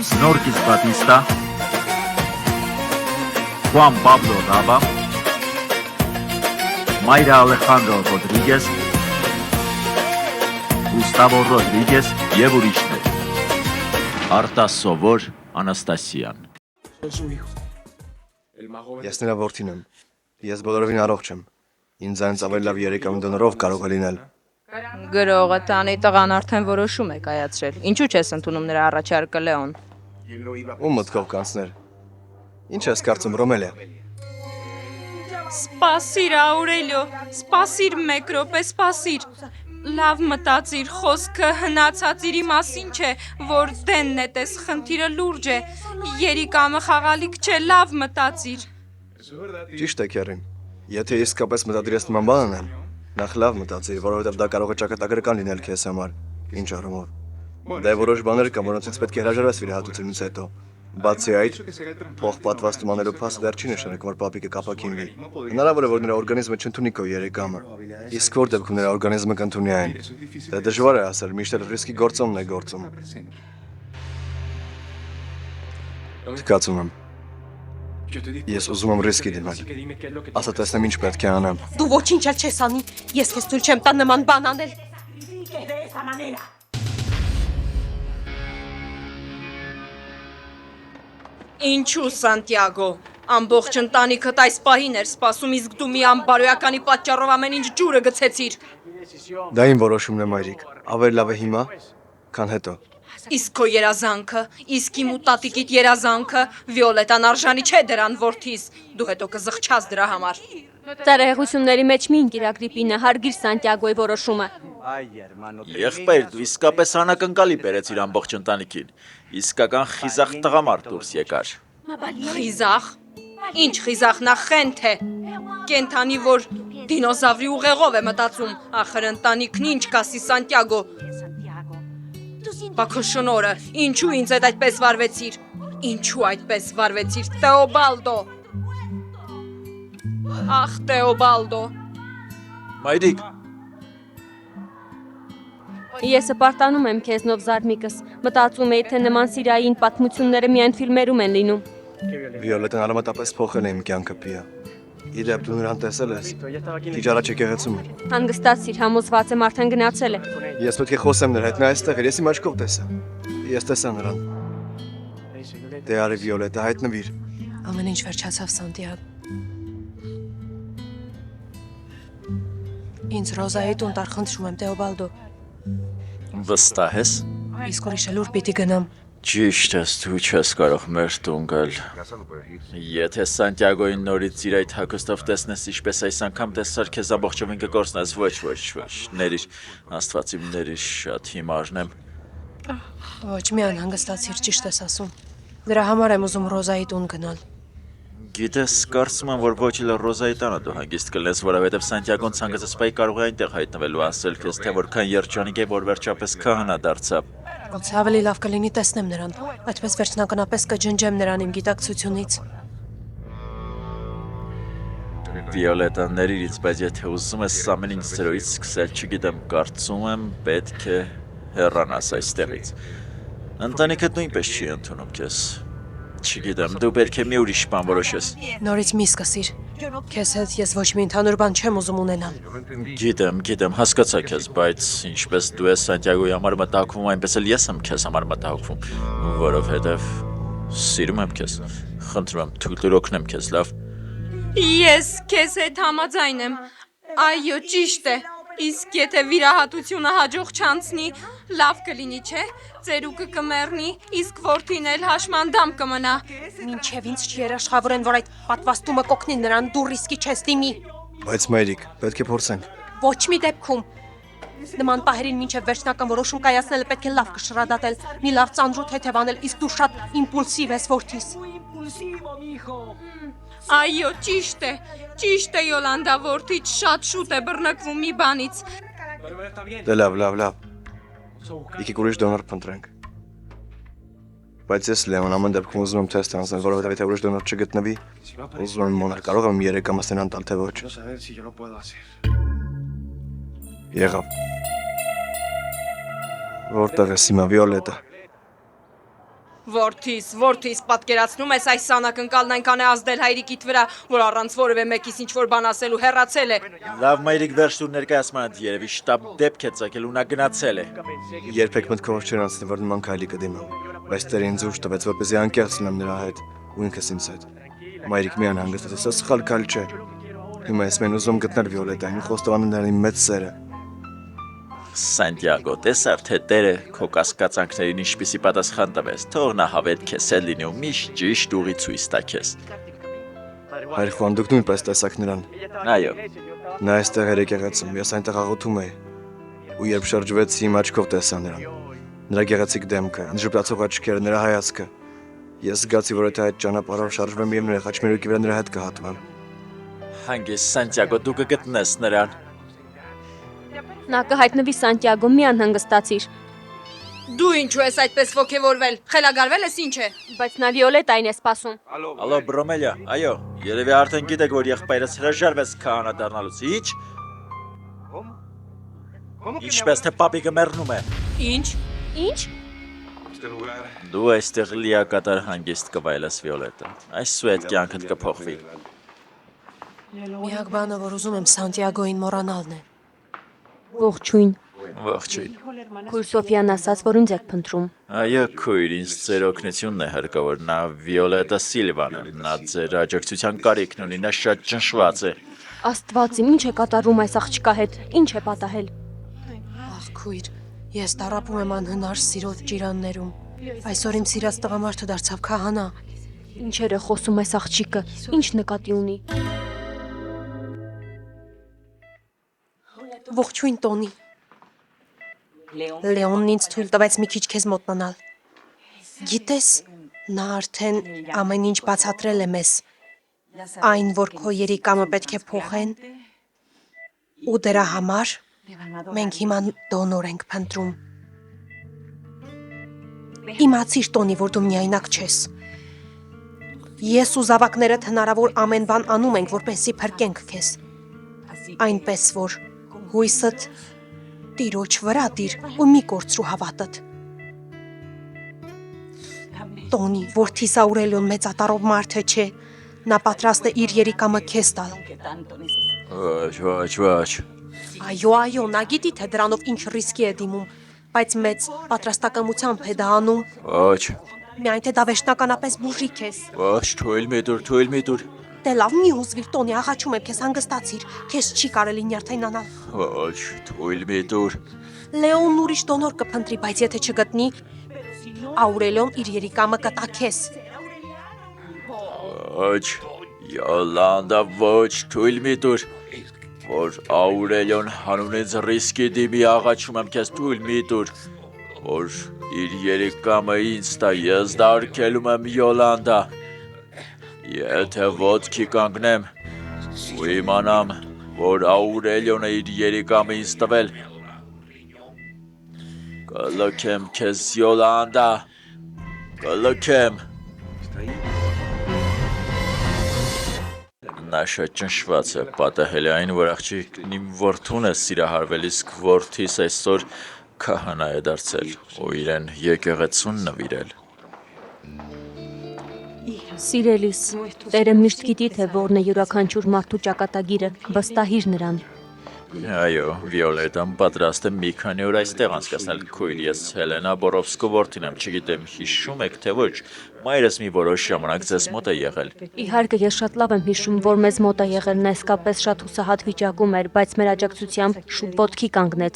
Snorkis Batista, Juan Pablo Raba, Mayra Alejandro Rodríguez, Gustavo Rodríguez եւ ուրիշներ։ Արտաս Սովոր Անաստասյան։ Ես նրա որդին եմ։ Ես բոլորովին առողջ եմ։ Ինձ այնց ավելի լավ երեկամ դոնորով կարող է լինել։ Գրողը տանի տղան արդեն որոշում է կայացրել։ Ինչու չես ընդունում նրա առաջարկը, Լեոն։ Ում մտքով կանցներ։ Ինչ ես կարծում, Ռոմելիա։ Սպասիր, Աուրելիո, սպասիր մեկ րոպե, սպասիր։ Լավ մտածիր, խոսքը հնացածիրի մասին չէ, որ դենն է տես, խնդիրը լուրջ է։ Երիկամը խաղալիք չէ, լավ մտածիր։ Ճիշտ է, Քերին։ Եթե իսկապես մտադիր ես նման բան անեմ, նախ լավ մտածիր, որովհետև դա կարող է ճակատագրական լինել քեզ համար։ Ինչ առումով։ Դե որոշ բաներ կան, որոնցից պետք է հրաժարվես վիրահատությունից հետո։ Բացի այդ, փոխպատվաստում անելու փաստը դեռ չի նշանակում, որ պապիկը կապակինվի։ Հնարավոր է, որ նրա օրգանիզմը չընդունի քո երեկամը։ Իսկ որ դեպքում նրա օրգանիզմը կընդունի այն։ Դա դժվար է ասել, միշտ էլ ռիսկի գործոնն է գործում։ Թքացում եմ։ Ես ուզում եմ ռիսկի դիմել։ Ասա տեսնեմ ինչ պետք է անեմ։ Դու ոչինչ էլ չես անի։ Ես քեզ թույլ չեմ տա նման բան անել։ Ինչու, Սանտիագո, ամբողջ ընտանիքդ այս պահին էր սպասում, իսկ դու մի անբարոյականի պատճառով ամեն ինչ ջուրը գցեցիր։ Դա իմ որոշումն է, մայրիկ։ Ավելի լավ է հիմա, քան հետո։ Իսկ քո երազանքը, իսկ իմ ու տատիկիդ երազանքը, Վիոլետան արժանի չէ դրան որդիս, դու հետո կզղջաս դրա համար։ Ծառայությունների մեջ մի ինկիրագրիպինը հարգիր Սանտիագոյի որոշումը։ Եղբայր, դու իսկապես անակնկալի բերեցիր ամբողջ ընտանիքին։ Իսկական խիզախ տղամարդ դուրս եկար։ Խիզախ։ Ինչ խիզախ, նա խենթ է։ Կենթանի, որ դինոզավրի ուղեղով է մտածում, ախր ընտանիքն ինչ կասի Սանտիագո։ Բա քո շնորհը, ինչու ինձ հետ այդպես վարվեցիր։ Ինչու այդպես վարվեցիր, Թեոբալդո։ Ախ, Թեոբալդո։ Մայրիկ, Ես հպարտանում եմ քեզնով զարմիկս։ Մտածում էի, թե նման սիրային պատմությունները միայն ֆիլմերում են լինում։ Վիոլետան արմատապես փոխել է իմ կյանքը, Պիա։ Իդեպ դու նրան տեսել ես։ Քիչ առաջ եկեղեցում էր։ Հանգստացիր, համոզված եմ արդեն գնացել է։ Ես պետք է խոսեմ նրա հետ, նա այստեղ էր, ես իմ աչքով տեսա։ Ես տեսա նրան։ Դե արի Վիոլետա, հայտնվիր։ Ամեն ինչ վերջացավ, Սանտիագո։ Ինձ Ռոզայի տուն տար խնդրում եմ, Թեոբալդո։ վստահ ես։ Իսկ ուրիշ էլ ուր պիտի գնամ։ Ճիշտ ես, դու չես կարող մեր տուն գալ։ Եթե Սանտիագոյին նորից իր այդ հագուստով տեսնես, ինչպես այս անգամ տեսար, քեզ ամբողջովին կկորցնես, ոչ, ներիր, Աստված իմ ներիր, շատ հիմարն եմ։ Ոչ, մի անհանգստացիր, ճիշտ ես ասում։ Դրա համար եմ ուզում Ռոզայի տուն գնալ։ Գիտես, կարծում եմ, որ ոչ էլ Ռոզայի տանը դու հանգիստ կլես, որովհետև Սանտիագոն ցանկացածպայի կարող է այնտեղ հայտնվել ու ասել քեզ, թե որքան երջանիկ է, որ վերջապես քահանա դարձավ։ Ոնց ավելի լավ կլինի տեսնեմ նրան, այդպես վերջնականապես կջնջեմ նրան իմ գիտակցությունից։ Վիոլետա, ներիր, բայց եթե ուզում ես ամեն ինչ զրոյից սկսել, չգիտեմ, կարծում եմ, պետք է հեռանաս այստեղից։ Ընտանիքդ նույնպես չի ընդունում քեզ։ Չգիտեմ, դու պետք է մի ուրիշ բան որոշես։ Նորից մի սկսիր։ Քեզ հետ ես ոչ մի ընդհանուր բան չեմ ուզում ունենալ։ Գիտեմ, հասկացա քեզ, բայց ինչպես դու ես Սանտիագոյի համար մտահոգվում, այնպես էլ ես եմ քեզ համար մտահոգվում, որովհետև սիրում եմ քեզ։ Խնդրում եմ, թույլ օգնեմ քեզ, լավ։ Ես քեզ հետ համաձայն եմ։ Այո, ճիշտ է։ Իսկ եթե վիրահատությունը հաջող չանցնի, լավ կլինի, չէ՞։ Ծերուկը կմեռնի, իսկ որդին էլ հաշմանդամ կմնա։ Մինչև ինձ չերաշխավորեն, որ այդ պատվաստումը կօգնի նրան, դու ռիսկի չես դիմի։ Բայց մայրիկ, պետք է փորձենք։ Ոչ մի դեպքում։ Նման պահերին մինչև վերջնական որոշում կայացնելը պետք է լավ կշռադատել, մի լավ ծանրութ հետև անել, իսկ դու շատ իմպուլսիվ ես, որդիս։ Այո, ճիշտ է, Յոլանդա, որդիդ շատ շուտ է բռնկվում մի բանից։ Դե լավ։ Եկեք ուրիշ դոնոր փնտրենք։ Բայց ես Լեոն ամեն դեպքում ուզում եմ թեստ անցնել, որովհետև եթե ուրիշ դոնոր չգտնվի, ուզում եմ իմանալ, կարող եմ երեկամս նրան տալ, թե ոչ։ Եղավ։ Որտեղ ես հիմա, Վիոլետա։ Որդիս, պատկերացնում ես այս սանակընկալն այնքան է ազդել հայրիկիդ վրա, որ առանց որևէ մեկիս ինչ-որ բան ասելու հեռացել է։ Լավ մայրիկ վերջ տուր ներկայացմանդ երևի շտապ դեպք է ծագել ու նա գնացել է։ Երբեք մտքովս չեր անցնի, որ նման քայլի կդիմեմ, բայց Տերը ինձ ուժ տվեց, որպեսզի անկեղծ լինեմ նրա հետ ու ինքս ինձ հետ։ Մայրիկ մի անհանգստացած, սա սխալ քայլ չէ։ Հիմա ես մեն ուզում գտնել Վիոլետային, խոստովանել նրան մեծ սերը։ Սանտիագո, տեսար թե Տերը քո կասկածանքներին ինչպիսի պատասխան տվեց, թող նա հավետ քեզ էլ լինի ու միշտ ճիշտ ուղի ցույց տա քեզ։ Հայր Խուան, դուք նույնպես տեսաք նրան։ Այո, Նա այստեղ էր եկեղեցում, ես այնտեղ աղոթում էի։ Ու երբ շրջվեցի, իմ աչքով տեսա նրան։ Նրա գեղեցիկ դեմքը, ինձ ժպտացող աչքերը, նրա հայացքը։ Ես զգացի, որ եթե այդ ճանապարհով շարժվեմ եւ նրա խաչմերուկի վրա նրա հետ կհատվեմ։ հանգիստ Սանտիագո, դու կգտնես նրան։ Նա կհայտնվի Սանտիագո, մի անհանգստացիր, Դու ինչու ես այդպես ոգևորվել։ Խելագարվել ես ինչ է։ բայց նա Վիոլետային է սպասում։ Ալո, Բրոմելիա, այո, երևի արդեն գիտեք, որ եղբայրս հրաժարվեց քահանա դառնալուց, ի՞նչ։ Ինչպես թե պապիկը մեռնում է։ Ինչ։ Ինչ։ Դու այստեղ լիակատար հանգիստ կվայելես Վիոլետը։ Այսու այդ կյանքդ կփոխվի։ Միակ բանը, որ ուզում եմ Սանտիագոին մոռանալն է։ Ողջույն։ Ողջույն։ Քույր Սոֆիան ասաց, որ ինձ եք փնտրում։ Այո, քույր, ինձ ձեր օգնությունն է հարկավոր, նա Վիոլետա Սիլվան է, նա ձեր աջակցության կարիքն ունի, նա շատ ճնշված է։ Աստված իմ, ինչ է կատարում այս աղջկա հետ։ Ինչ է պատահել։ Ախ քույր, ես տարապում եմ անհնար սիրոտ ջիրաններում։ Այսօր իմ սիրած տղամարդը դարձավ քահանա։ Ինչեր է խոսում այս աղջիկը։ Ինչ նկատի ունի։ Ողջույն Տոնի։ Լեոնն ինձ թույլ տվեց մի քիչ քեզ մոտնանալ։ Գիտես, նա արդեն ամեն ինչ բացատրել է մեզ։ Այն, որ քո երիկամը պետք է փոխեն, ու դրա համար մենք հիմա դոնոր ենք փնտրում։ Իմացիր Տոնի, որ դու միայնակ չես։ Ես ու զավակներդ հնարավոր ամեն բան անում ենք, որպեսզի փրկենք քեզ։ Այնպես որ հույսդ Տիրոջ վրա դիր ու մի կորցրու հավատդ։ Տոնի, որդիս Աուրելիոն մեծատառով մարդ չէ, նա պատրաստ է իր երիկամը քեզ տալ։ Ոչ։ Այո, նա գիտի, թե դրանով ինչ ռիսկի է դիմում, բայց մեծ պատրաստակամությամբ է դա անում։ Ոչ, Միայն թե դա վերջնականապես բուժի քեզ։ ոչ, թույլ մի դուր։ Դե լավ, մի հուզվիր, Տոնի, աղաչում եմ քեզ, հանգստացիր, քեզ չի կարելի նյարդայնանալ։ Ոչ, թույլ մի դուր։ Լեոնն ուրիշ դոնոր կփնտրի, բայց եթե չգտնի, Աուրելիոն իր երիկամը կտա քեզ։ Ոչ, Յոլանդա, ոչ, թույլ մի դուր։ Որ Աուրելիոն հանունից ռիսկի դիմի աղաչում եմ քեզ, թույլ մի դուր։ Որ իր երիկամը ինձ տա, ես դա արգելում եմ Յոլանդա։ Եթե ոտքի կանգնեմ ու իմանամ, որ Աուրելիոնը իր երիկամը ինձ տվել, կլքեմ քեզ Յոլանդա, կլքեմ։ Նա շատ ճնշված է, պատահել է այն, որ աղջիկն իմ որդուն է սիրահարվել, իսկ որդիս այսօր քահանա է դարձել ու իրեն եկեղեցուն նվիրել։ Սիրելիս, Տերը միշտ գիտի, թե որն է յուրաքանչյուր մարդու ճակատագիրը, վստահիր նրան։ Այո, Վիոլետան պատրաստ է մի քանի օր այստեղ անցկացնել, քույր, ես Հելենա Բորովսկու որդին եմ, չգիտեմ, հիշում եք թե ոչ, մայրս մի որոշ ժամանակ ձեզ մոտ է եղել։ Իհարկե, ես շատ լավ եմ հիշում, որ մեզ մոտ է եղել, նա իսկապես շատ հուսահատ վիճակում էր, բայց մեր աջակցությամբ շուտ ոտքի կանգնեց։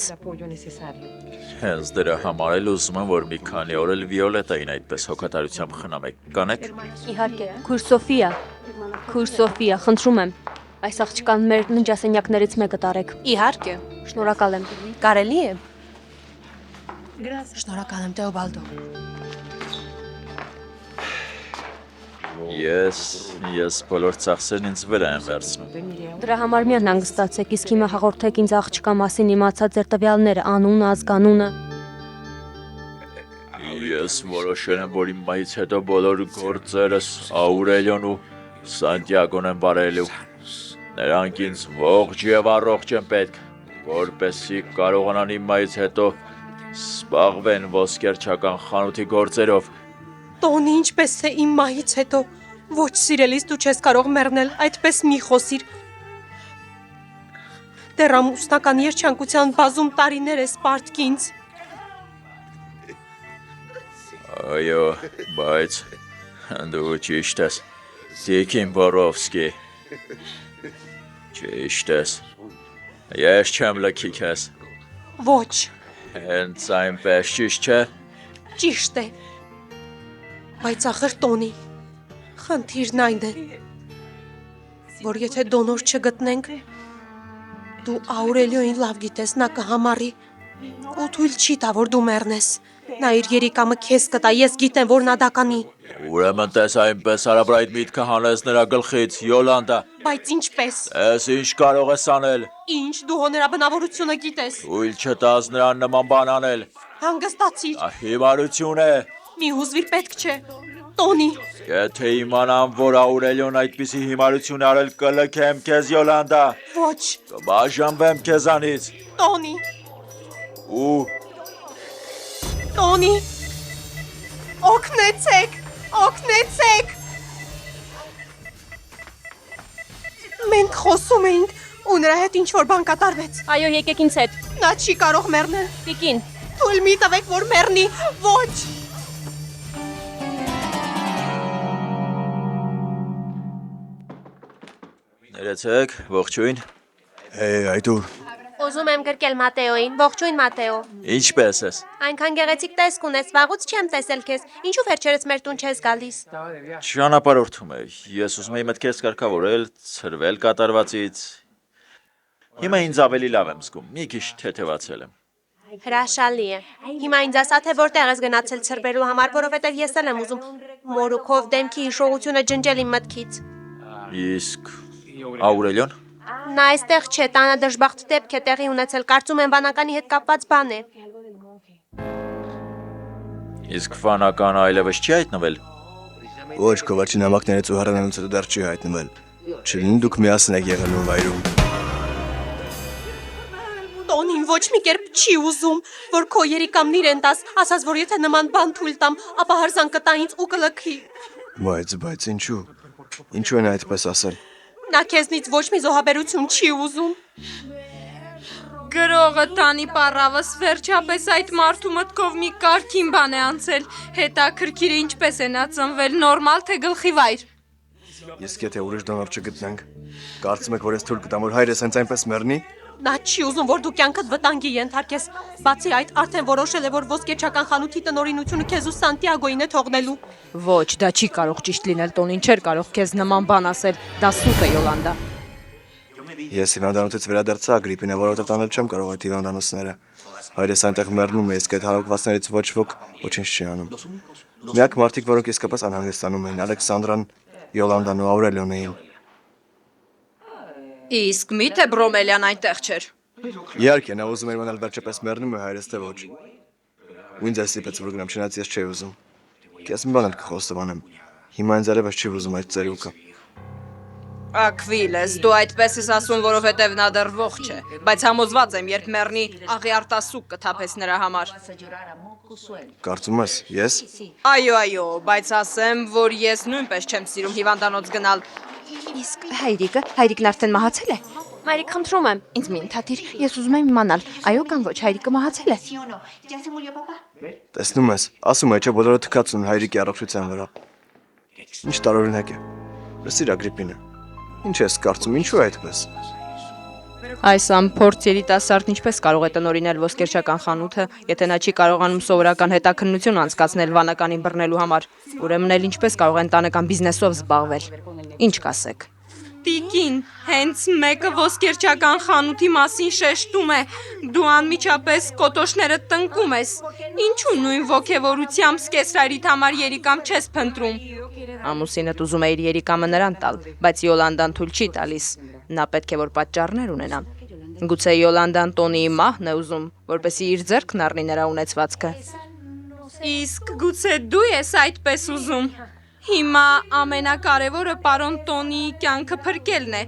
Հենց դրա համար էլ ուզում եմ, որ մի քանի օր էլ Վիոլետային այդպես հոգատարությամբ խնամեք, կանեք։ Իհարկե, քույր Սոֆիա, խնդրում եմ, այս աղջկան մեր ննջասենյակներից մեկը տարեք։ Իհարկե, Շնորհակալ եմ։ կարելի է։ Շնորհակալ եմ, Տեոբալդո։ Ես բոլոր ծախսերն ինձ վրա եմ վերցնում։ Դրա համար մի անհանգստացեք, իսկ հիմա հաղորդեք ինձ աղջկա մասին իմացած ձեր տվյալները, անունը, ազգանունը։ Ես որոշել եմ, որ իմ մայից հետո բոլոր գործերս Աուրելիոն ու Սանտիագոն են բարելու։ Նրանք ինձ ողջ եւ առողջ են պետք, որպեսզի կարողանան իմ մայից հետո սպաղվեն ոսկերչական խանութի գործերով։ Տոնի, ինչպես թե իմ մահից հետո։ Ոչ, սիրելիս, դու չես կարող մեռնել, այդպես մի խոսիր։ Դեռ ամուսնական երջանկության բազում տարիներ ես պարտք ինձ։ Այո, բայց դու ճիշտ ես։ Տիկին Բորովսկի։ Ճիշտ ես։ Ես չեմ լքի քեզ։ Ոչ, Հենց այնպես ճիշտ չէ։ ճիշտ է։ Բայց ախր Տոնի, խնդիրն այն է, որ եթե դոնոր չգտնենք, դու Աուրելիոին լավ գիտես, նա կհամառի ու թույլ չի տա, որ դու մեռնես։ Նա իր երիկամը քեզ կտա, ես գիտեմ, որ նա դա կանի։ Ուրեմն տես այնպես արաբր այդ միտքը հանես նրա գլխից, Յոլանդա։ Բայց ինչպես։ Ես ինչ կարող ես անել։ Ինչ դու հո նրա բնավորությունը գիտես։ Թույլ չտաս նրան նման բան անել։ Հանգստացիր։ Դա հիմարություն է։ Մի հուզվիր պետք չէ։ Տոնի, Եթե իմանամ, որ Աուրելիոն այդպիսի հիմարություն է արել, կլքեմ քեզ, Յոլանդա։ ոչ, Կբաժանվեմ քեզանից։ Տոնի, Ու Տոնի։ Օգնեցեք, օգնեցեք։ Մենք խոսում էինք ու նրա հետ ինչ որ բան կատարվեց։ Այո, եկեք ինձ հետ։ Նա չի կարող մեռնել։ Տիկին, Թույլ մի տվեք, որ մեռնի։ Ոչ։ ներեցեք, ողջույն։ Այդուր։ ուզում եմ գրկել Մատեոին։ Ողջույն Մատեո։ Ինչպես ես։ Այնքան գեղեցիկ տեսք ունես, վաղուց չեմ տեսել քեզ։ Ինչու վերջերս մեր տուն չես գալիս։ Ճանապարհորդում է։ Ես ուզում եի մտքերս կարգավորել, ծրվել կատարվածից։ Հիմա ինձ ավելի լավ եմ զգում։ Մի քիչ թեթևացել եմ։ Հրաշալի է։ Հիմա ինձ ասա, թե որտեղ ես գնացել ցրվելու համար, որովհետև ես էլ եմ ուզում մորուքով դեմքի հիշողությունը ջնջել իմ մտքից։ Իսկ Աուրելիոն։ Նա այստեղ չէ, տանը դժբախտ դեպք է տեղի ունեցել, կարծում եմ վանականի հետ կապված բան է։ Իսկ վանական այլևս չի հայտնվել։ Ոչ, քո վերջին նամակներից ու հեռանալուց հետո դեռ չի հայտնվել։ Չլինի դուք միասին եք եղել նույն վայրում։ Տոնին ոչ մի կերպ չի ուզում, որ քո երիկամն իրեն տաս, ասած, որ եթե նման բան թույլ տամ, ապա հարզան կտա ինձ ու կլքի։ Բայց ինչու։ Ինչու են այդպես ասել։ Նա քեզնից ոչ մի զոհաբերություն չի ուզում։ Գրողը տանի պարավս վերջապես այդ մարդու մտքով մի կարգին բան է անցել։ Հետաքրքիր է ինչպես է նա ծնվել, նորմալ թե գլխի վայր։ Իսկ եթե ուրիշ դոնոր չգտնենք, կարծում եք, որ ես թույլ կտամ, որ հայրս հենց այնպես մեռնի։ Նա չի ուզում, որ դու կյանքդ վտանգի ենթարկես։ Բացի այդ, արդեն որոշել է, որ ոսկերչական խանութի տնօրինությունը քեզ ու Սանտիագոին է թողնելու։ Ոչ, դա չի կարող ճիշտ լինել, Տոնին չէր կարող քեզ նման բան ասել, դա սուտ է Յոլանդա։ Ես հիվանդանոցից վերադարձա Ագրիպինը, որովհետև տանել չեմ կարող այդ հիվանդանոցները։ Հայրս այնտեղ մեռնում է, իսկ այդ հարոգվածներից ոչ ոք ոչինչ չի անում։ Միակ մարդիկ, որոնք իսկապես անհանգստանում էին, Ալեքսանդրան, Յոլանդան ու Աուրելիոն էին։ Իսկ միթե Բրոմելյան այնտեղ չէր։ Իհարկե, նա ուզում էր մնալ վերջապես մեռնում է, հայրս թե ոչ։ Ու ինձ ասիպեց, որ գնամ, չնայած ես չէի ուզում։ Քեզ մի բան էլ կխոստովանեմ։ Հիմա ինձ արևս չի ուզում այդ ծերուկը։ Ակվիլես, դու այդպես ես ասում, որովհետև նա դեռ ողջ է, բայց համոզված եմ, երբ մեռնի, աղի արտասուկ կթափես նրա համար։ Կարծում ես, ես։ Այո, բայց ասեմ, որ ես նույնպես չեմ սիրում հիվանդանոց գնալ։ Իսկ հայրիկն արդեն մահացել է։ Մայրիկ, խնդրում եմ։ Ինձ մի ընդհատիր, ես ուզում եմ իմանալ, այո կամ ոչ, հայրիկը մահացել է։ Տեսնում ես, ասում է, չէ, բոլորը թքած ունեն հայրիկի առողջության վրա։ Ինչ տարօրինակ է։ Լսիր Ագրիպինը։ Ինչ ես կարծում, ինչու է այդպես։ Այս ամփորձ երիտասարդն ինչպես կարող է տնօրինել ոսկերչական խանութը, եթե նա չի կարողանում սովորական հետաքննություն անցկացնել վանականին բռնելու համար։ Ուրեմն էլ ինչպես կարող են տանեկան բիզնեսով զբաղվել։ Ինչ կասեք։ Տիկին, հենց մեկը ոսկերչական խանութի մասին շեշտում է, դու անմիջապես կոտոշները տնկում ես։ Ինչու նույն ոգևորությամբ սկեսրարիդ համար երիկամ չես փնտրում։ Ամուսինդ ուզում է իր երիկամը նրան տալ, բայց Յոլանդան թույլ չի տալիս։ Նա պետք է որ պատճառներ ունենա։ Գուցե Յոլանդան Տոնիի մահն է ուզում, որպեսզի իր ձեռքն առնի նրա ունեցվածքը։ Իսկ գուցե դու ես այդպես ուզում։ Հիմա ամենակարևորը պարոն Տոնիի կյանքը փրկելն է,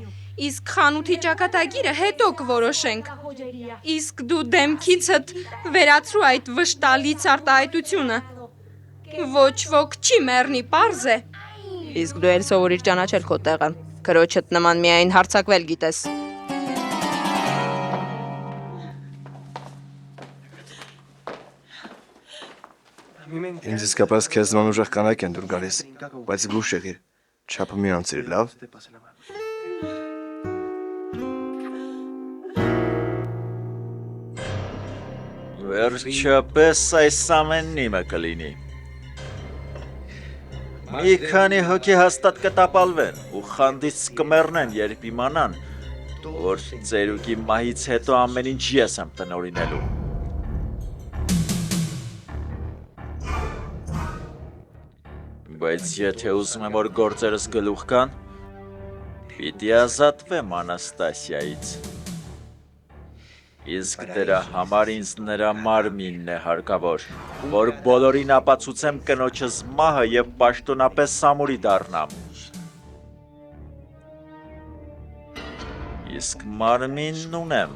իսկ խանութի ճակատագիրը հետո կորոշենք։ Իսկ դու դեմքիցդ վերացրու այդ վշտալից արտահայտությունը։ Ոչ ոք չի մեռնի, պարզ է։ Իսկ դու էլ սովորիր ճանաչել քո տեղը։ Քրոջդ նման միայն հարցակվել գիտես։ Ինձ իսկապես քեզ նման ուժեղ կանայք են դուր գալիս, բայց զգուշ եղիր, չափը մի անցիր, լավ։ Վերջապես այս ամենն իմը կլինի։ Մի քանի հոգի հաստատ կտապալվեն ու խանդից կմեռնեն, երբ իմանան, որ ծերուկի մահից հետո ամեն ինչ ես եմ տնօրինելու։ Բայց եթե ուզում եմ, որ գործերս գլուխ կան, պիտի ազատվեմ Անաստասիայից։ Իսկ դրա համար ինձ նրա մարմինն է հարկավոր, որ բոլորին ապացուցեմ կնոջս մահը և պաշտոնապես Սամուրի դառնամ։ Իսկ մարմինն ունեմ։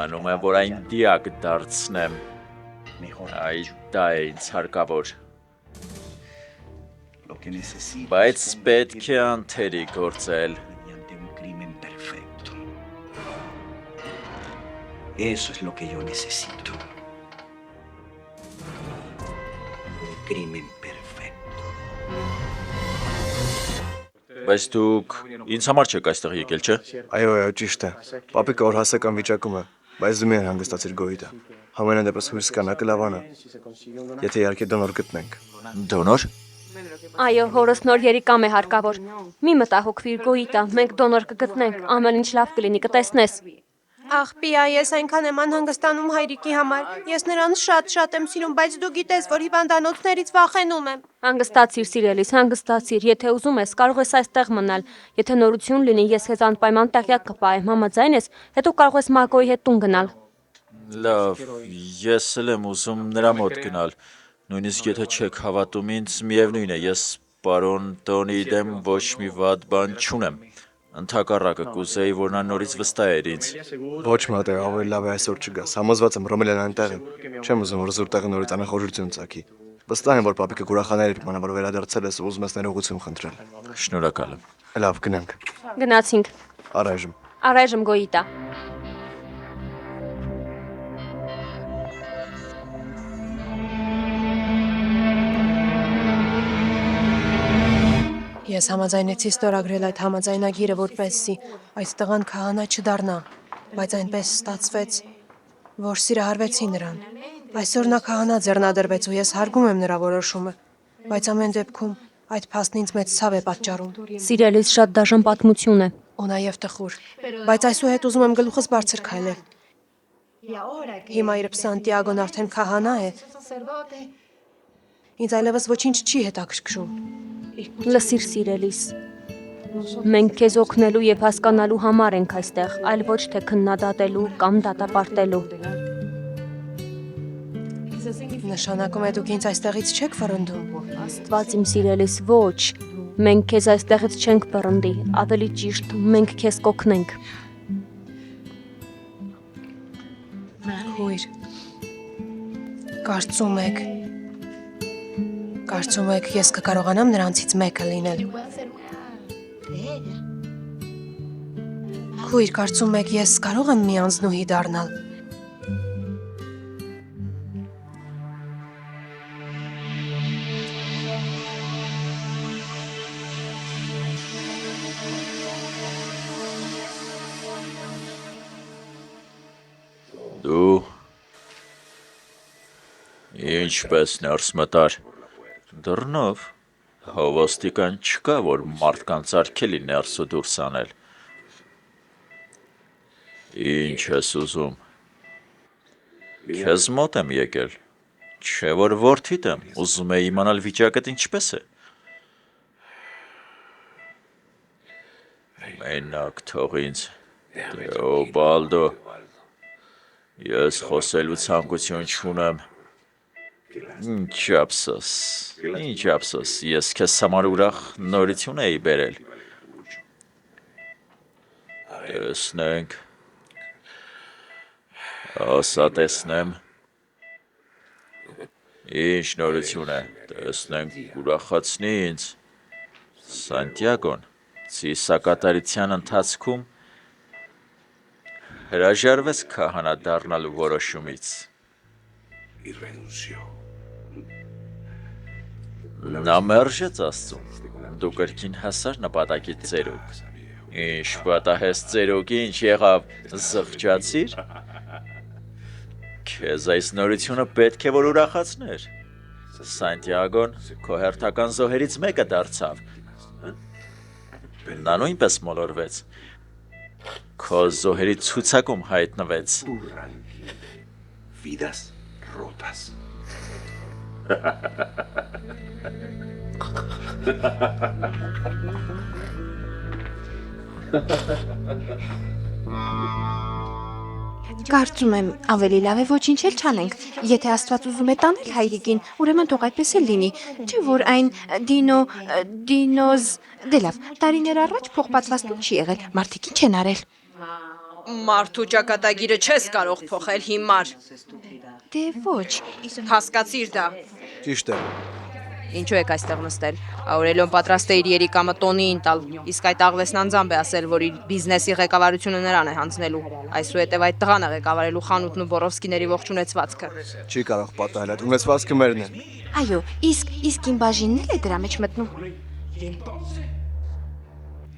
Մնում է, որ այն դիակ դարձնեմ։ Այդ դա է ինձ հարկավոր։ Բայց պետք է անթերի գործել։ Eso es lo que yo necesito. Un crimen perfecto. Բայց դուք ինձ համար չեք այստեղ եկել, չէ՞։ Այո, ճիշտ է։ Պապիկը որ հասական վիճակում է, բայց դու միայն հանգստացիր գոյիտը։ Համենայն դեպս հույս կա նա կլավանա։ Եթե իհարկե դոնոր գտնենք։ Դոնոր։ Այո, հորս նոր երիկամ է հարկավոր։ Մի մտահոգվիր գոյիտա, մենք դոնոր կգտնենք, ամեն ինչ լավ կլինի, կտեսնես։ Ախ, Պիա, ես այնքան եմ անհանգստանում հայրիկի համար։ Ես նրան շատ եմ սիրում, բայց դու գիտես, որ հիվանդանոցներից վախենում եմ։ Հանգստացիր, սիրելիս, հանգստացիր։ Եթե ուզում ես, կարող ես այստեղ մնալ։ Եթե նորություն լինի, ես քեզ անպայման տեղյակ կպահեմ, համաձայն ես, հետո կարող ես Մագոյի հետ տուն գնալ։ Լավ, ես էլ եմ ուզում նրա մոտ գնալ։ Նույնիսկ եթե չեք հավատում ինձ, միևնույն է, ես պարոն Տոնի դեմ ոչ մի վատ բան չունեմ։ Ընդհակառակը կուզեի, որ նա նորից վստահեր ինձ։ Ոչ մատե, ավելի լավ է այսօր չգաս։ Համոզված եմ Ռոմելյան այնտեղ է։ Չեմ ուզում, որ զուր տեղը նորից անախորժություն ծագի։ Վստահ եմ, որ պապիկը կուրախաներ իր մանավանդ վերադարձել ես ու ուզում ես ներողություն խնդրել։ Շնորհակալ եմ։ Լավ, գնանք։ Գնացինք։ Առայժմ։ Առայժմ գոյիտա։ Ես համաձայնեցի ստորագրել այդ համաձայնագիրը, որպեսզի այս տղան քահանա չդառնա, բայց այնպես ստացվեց, որ սիրահարվեցի նրան։ Այսօր նա քահանա ձեռնադրվեց ու ես հարգում եմ նրա որոշումը, բայց ամեն դեպքում այդ փաստն ինձ մեծ ցավ է պատճառում։ Սիրելիս շատ դաժան պատմություն է։ Ու նաև տխուր, բայց այսուհետ ուզում եմ գլուխս բարձր քայլել։ Հիմա երբ Սանտիագոն արդեն քահանա է, ինձ այլևս ոչինչ չի հետաքրքրում։ Լսիր, սիրելիս։ Մենք քեզ օգնելու եւ հասկանալու համար ենք այստեղ, այլ ոչ թե քննադատելու կամ դատապարտելու։ Նշանակում է դուք ինձ այստեղից չեք վռնդում։ Աստված իմ սիրելիս, ոչ։ Մենք քեզ այստեղից չենք վռնդի, ավելի ճիշտ, մենք քեզ կօգնենք։ Քույր։ Կարծում եք, ես կկարողանամ նրանցից մեկը լինել։ Քույր, կարծում եք, ես կարող եմ մի անձնուհի դառնալ։ Դու ինչպես ներս մտար։ Դռնով հովոստիկան չկա, որ մարդկանց արգելի ներս ու դուրս անել։ Ինչ ես ուզում։ Քեզ մոտ եմ եկել, չէ որ որդիդ եմ, ուզում է իմանալ վիճակդ ինչպես է։ Մենակ թող ինձ, Թեոբալդո, ես խոսելու ցանկություն չունեմ։ Ինչ ափսոս, ես քեզ համար ուրախ նորություն էի բերել։ Տեսնենք, ասա տեսնեմ, Ինչ նորություն է, տեսնենք ուրախացնի ինձ։ Սանտիագոն ծիսակատարության ընթացքում հրաժարվեց քահանա դառնալու որոշումից։ Y renunció. Նա մերժեց Աստծուն։ Դու կրկին հասար նպատակից ծերուկ։ Ինչ պատահեց ծերուկ, ինչ եղավ, զղջացիր։ Քեզ այս նորությունը պետք է որ ուրախացներ։ Սանտիագոն քո հերթական զոհերից մեկը դարձավ։ Նա նույնպես մոլորվեց։ Քո զոհերի ցուցակում հայտնվեց։ Burran. Vidas rotas. Կարծում եմ, ավելի լավ է ոչինչ էլ չանենք։ Եթե Աստված ուզում է տանել հայրիկին, ուրեմն թող այդպես էլ լինի։ Չէ՞ որ այն դինոզ դե լավ, տարիներ առաջ փոխպատվաստում չի եղել։ Մարդիկ ինչ են արել։ Մարդու ճակատագիրը չես կարող փոխել հիմար։ Դե ոչ։ Հասկացիր դա։ Ճիշտ է։ Ինչու եք այստեղ նստել։ Աուրելիոն պատրաստ է իր երիկամը տոնին տալ, իսկ այդ աղվեսն անձամբ է ասել, որ իր բիզնեսի ղեկավարությունը նրան է հանձնելու։ Այսուհետև այդ տղան է ղեկավարելու խանութն ու Բորովսկիների ողջ ունեցվածքը։ Չի կարող պատահել, այդ ունեցվածքը մերն է։ Այո, իսկ իմ բաժինն էլ է դրա մեջ մտնում։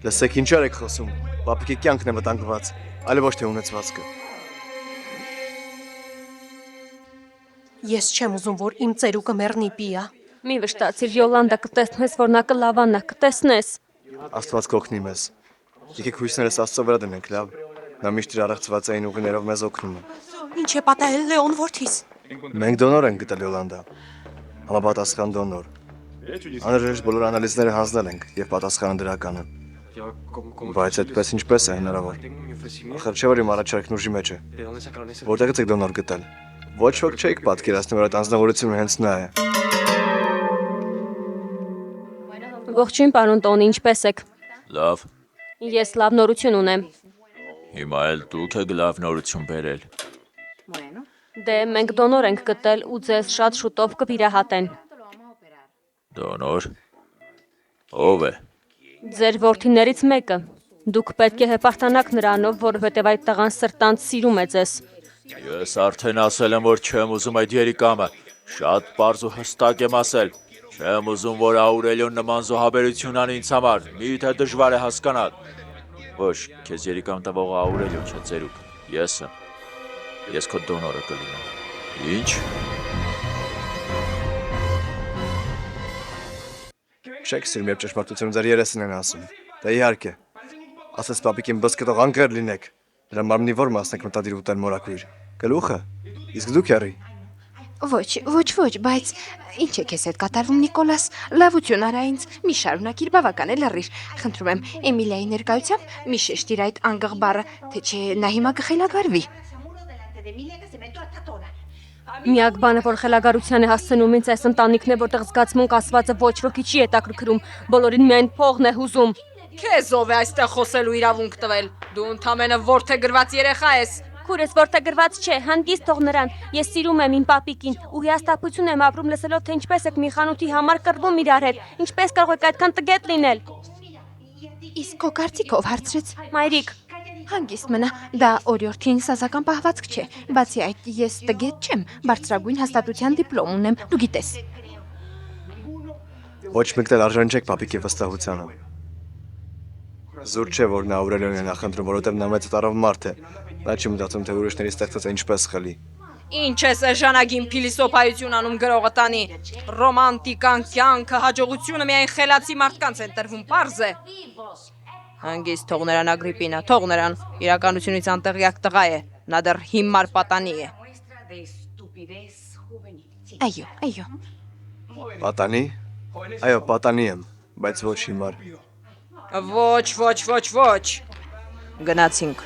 Լսեք, ինչ եք խոսում։ Պապիկի կյանքն է վտանգված, այլ ոչ թե ունեցվածքը։ Ես չեմ ուզում, որ իմ ծերուկը մեռնի, Պիա։ Մի վշտացիր, Յոլանդա, կտեսնես, որ նա կլավանա, կտեսնես։ Աստված կօգնի մեզ։ Եկեք հույսներս Աստծո վրա դնենք, լավ։ Նա միշտ իր առեղծված այն ուղիներով մեզ օգնում է։ Ինչ է պատահել Լեոն որդիս։ Մենք դոնոր ենք գտել Յոլանդա։ Համապատասխան դոնոր։ Անհրաժեշտ բոլոր անալիզները հանձնել ենք եւ պատասխանը դրական է։ Բայց այդպես ինչպես է հնարավոր։ Ախր չէ՞ որ իմ առաջարկն ուժի մեջ է։ Որտեղից եք դոնոր գտել։ Ոչ ոք չէիք պատկերացնում, որ այդ անձնավորությունը հենց նա է։ Ողջույն, պարոն Տոնի, ինչպես եք։ Լավ, Ես լավ նորություն ունեմ։ հիմա էլ դուք եք լավ նորություն բերել։ Դե մենք դոնոր ենք գտել ու ձեզ շատ շուտով կվիրահատեն։ Դոնոր։ Ով է։ Ձեր որդիներից մեկը։ Դուք պետք է հպարտանաք նրանով, որովհետև այդ տղան սրտանց սիրում է ձեզ։ Ես արդեն ասել եմ, որ չեմ ուզում այդ երիկամը։ Շատ պարզ ու հստակ եմ ասել։ Չեմ ուզում, որ Աուրելիոն նման զոհաբերություն անի ինձ համար։ Միթե դժվար է հասկանալ։ Ոչ, քեզ երիկամ տվողը Աուրելիոն չէ, ծերուկ։ Ես եմ։ Ես քո դոնորը կլինեմ։ Ինչ։ Չեք սիրում, երբ ճշմարտությունը ձեր երեսին են ասում։ Դե իհարկե։ Ասես պապիկին բսկտող անկեր լինեք։ Դրա մարմնի ո՞ր մասն եք մտադիր ուտել մորակույր։ Գլուխը։ Իսկ դուք երի։ Ոչ, բայց ինչ է քեզ հետ կատարվում, Նիկոլաս։ Լավություն արա ինձ։ Մի շարունակիր, բավական է լռիր։ Խնդրում եմ, Էմիլիայի ներկայությամբ մի շեշտիր այդ անգղ բառը, թե չէ նա հիմա կխելագարվի։ Միակ բանը, որ խելագարության է հասցնում ինձ այս ընտանիքն է, որտեղ զգացմունք ասվածը ոչ ոքի չի հետաքրքրում, բոլորին միայն փողն է հուզում։ Քեզ ով է այստեղ խոսելու իրավունք տվել։ Դու ընդամենը որդեգրված երեխա ես։ Քուրս որդեգրված չէ, հանգիստ թող նրան։ Ես սիրում եմ իմ պապիկին ու հիասթափություն եմ ապրում լսելով, թե ինչպես եք մի խանութի համար կռվում իրար հետ։ Ինչպես կարող եք այդքան տգետ լինել։ Իսկ քո կարծիքով հարցրեց։ Մայրիկ, Հանգիստ մնա, դա օրիորդին սազական պահվածք չէ։ Բացի այդ, ես տգետ չեմ, բարձրագույն հաստատության դիպլոմ ունեմ, դու գիտես։ Ոչ մեկն էլ արժան չեք պապիկի վստահությանը։ Զուր չէ, որ նա Աուրելիոնն է նախընտրում, որովհետև նա մեծ տարավ մարդ է։ Նա չի մտածում, թե ուրիշների ստեղծած է ինչպես խլի։ Ինչ ես էժանագին փիլիսոփայություն անում գրողը տանի։ Ռոմանտիկան, կյանքը, հաջողությունը միայն խելացի մարդկանց են տրվում, պարզ է։ Հանգիստ թող նրան Ագրիպինա, թող նրան, իրականությունից անտեղյակ տղա է, նա դեռ հիմար պատանի է։ Այո։ Պատանի։ Այո, պատանի եմ, բայց ոչ հիմար։ Ոչ։ Գնացինք։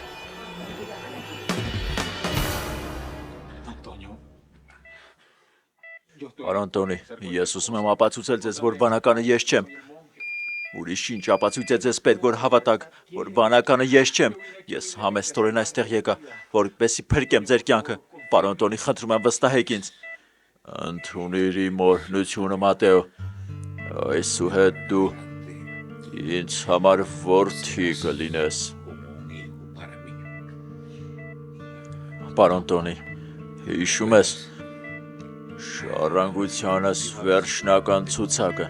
Պարոն Տոնի, ես ուզում եմ ապացուցել ձեզ, որ բանականը ես չեմ։ Ուրիշ ինչ ապացույց է ձեզ պետք, որ հավատաք, որ բանականը ես չեմ։ Ես համեստորեն այստեղ եկա, որպեսզի փրկեմ ձեր կյանքը։ Պարոն Տոնի, խնդրում եմ վստահեք ինձ։ Ընդունիր իմ օրհնությունը, Մատեո, այսուհետ դու ինձ համար որդի կլինես։ Պարոն Տոնի, հիշում ես շարանգությանս վերջնական ցուցակը։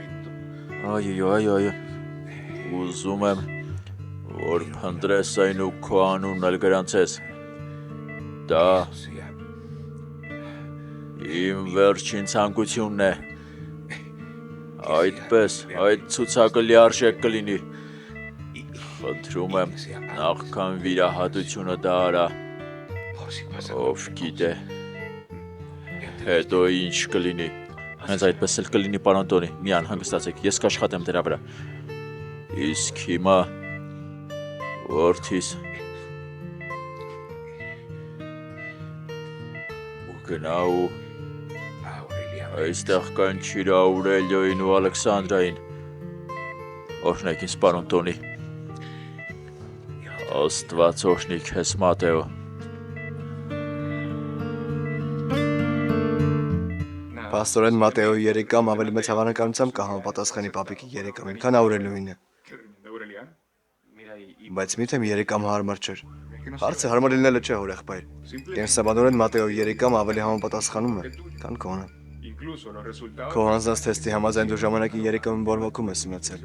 Այո, ուզում եմ, որ փնտրես այն ու քո անունն էլ գրանցես։ Դա իմ վերջին ցանկությունն է։ Այդպես, այդ ցուցակը լիարժեք կլինի։ Խնդրում եմ, նախքան վիրահատությունը դա արա։ Ով գիտե, հետո ինչ կլինի։ Հենց այդպես էլ կլինի, պարոն Տոնի, մի անհանգստացեք, ես կաշխատեմ դրա վրա։ Իսկ հիմա որդիս գնա ու այստեղ կանչիր Աուրելիոին ու Ալեքսանդրային։ Օրհնեք ինձ, պարոն Տոնի։ Աստված օրհնի քեզ, Մատեո։ Պաստորեն Մատեոյի երիկամ ավելի մեծ հավանականությամբ կհամապատասխանի պապիկի երիկամին, քան Աուրելիոյինը։ Բայց միթե մի երիկամը հարմար չէր։ Հարցը հարմար լինելը չէ, հորեղբայր։ Կենսաբանորեն Մատեոյի երիկամը ավելի համապատասխանում է, քան քոնը։ Քո անձնած թեստի համաձայն դու ժամանակի երիկամին բորբոքում ես ունեցել։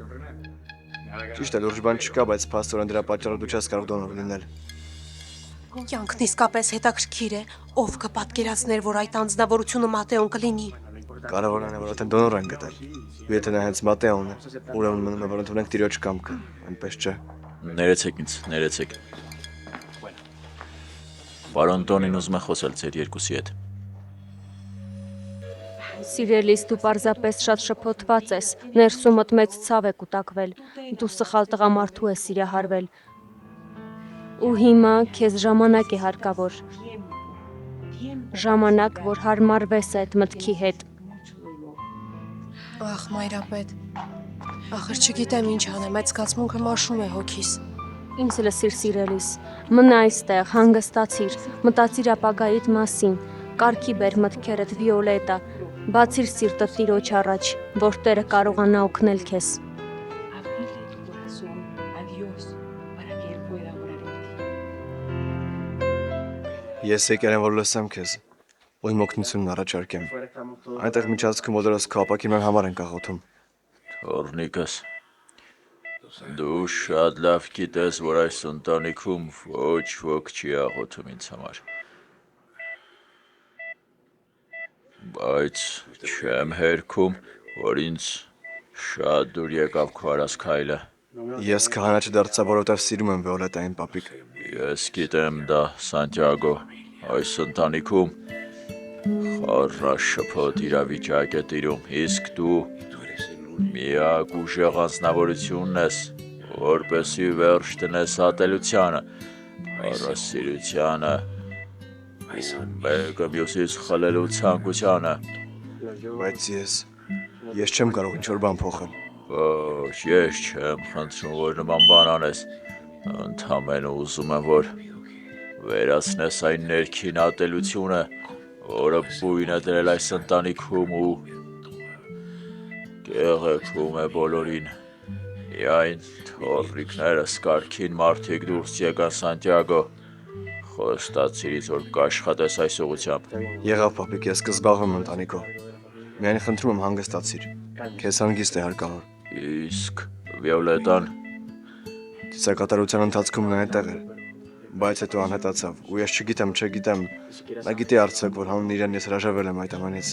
Ճիշտ է, լուրջ բան չկա, բայց փաստորեն դրա պատճառով դու չես կարող դոնոր լինել։ Կյանքն իսկապես հետաքրքիր է, ով կպատկերացներ, որ այդ անձնավորությունը Մատեոն կլինի։ Կարևորն է, որ արդեն դոնոր են գտել։ Ու եթե նա հենց Մատեոն է, ուրեմն մնում է, որ ընդունենք տիրոջ կամքը, այնպես չէ։ Ներեցեք ինձ, ներեցեք։ Պարոն Տոնին ուզում է խոսել ձեր երկուսի հետ։ Սիրելիս, դու պարզապես շատ շփոթված ես, ներսումդ մեծ ցավ է կուտակվել, դու սխալ տղամարդու ես սիրահարվել, ու հիմա քեզ ժամանակ է հարկավոր, ժամանակ, որ հարմարվես այդ մտքի հետ։ Ախ, մայրապետ, ախր չգիտեմ ինչ անեմ, այդ զգացմունքը մաշում է հոգիս։ Ինձ լսիր, սիրելիս, մնա այստեղ, հանգստացիր, մտածիր ապագայիդ մասին, կարգի բեր մտքերդ, Վիոլետա, բացիր սիրտդ Տիրոջ առաջ, որ Տերը կարողանա օգնել քեզ։ Ես եկել եմ, որ լսեմ քեզ, ու իմ օգնությունն առաջարկեմ։ Այնտեղ միջանցքում ոլորս քո ապակին մեր համար են կաղոթում։ Թորնիկս, դու շատ լավ գիտես, որ այս ընտանիքում ոչ ոք չի աղոթում ինձ համար։ Բայց չեմ հերքում, որ ինձ շատ դուր եկավ քո արած քայլը։ Ես քահանա չդարձա, որովհետև սիրում եմ Վիոլետային, պապիկ։ Ես գիտեմ դա, Սանտիագո, այս ընտանիքում խառաշփոթ իրավիճակ է տիրում, իսկ դու միակ ուժեղ անձնավորությունն ես, որպեսզի վերջ դնես ատելությանը, առասիրությանը, մեկը մյուսից խլելու ցանկությանը։ Բայց ես չեմ կարող ինչ-որ բան փոխել։ Ոչ, ես չեմ խնդրում, որ նման բան անես, ընդամենը ուզում եմ, որ վերացնես այն ներքին ատելությունը, որը բույն է դրել այս ընտանիքում ու կեղեքում է բոլորին։ Միայն թոռիկներս կարգին մարդիկ դուրս եկան, Սանտիագո, խոստացրիր, որ կաշխատես այս ուղղությամբ։ Եղավ, պապիկ, ես կզբաղվեմ ընտանիքով։ Միայն խնդրում եմ հանգստացիր, քեզ հանգիստ է հարկավոր։ Իսկ Վիոլետան Ծիսակատարության ընթացքում նա այնտեղ էր, բայց հետո անհետացավ, ու ես չգիտեմ, նա գիտի արդյոք, որ հանուն իրեն ես հրաժարվել եմ այդ ամենից։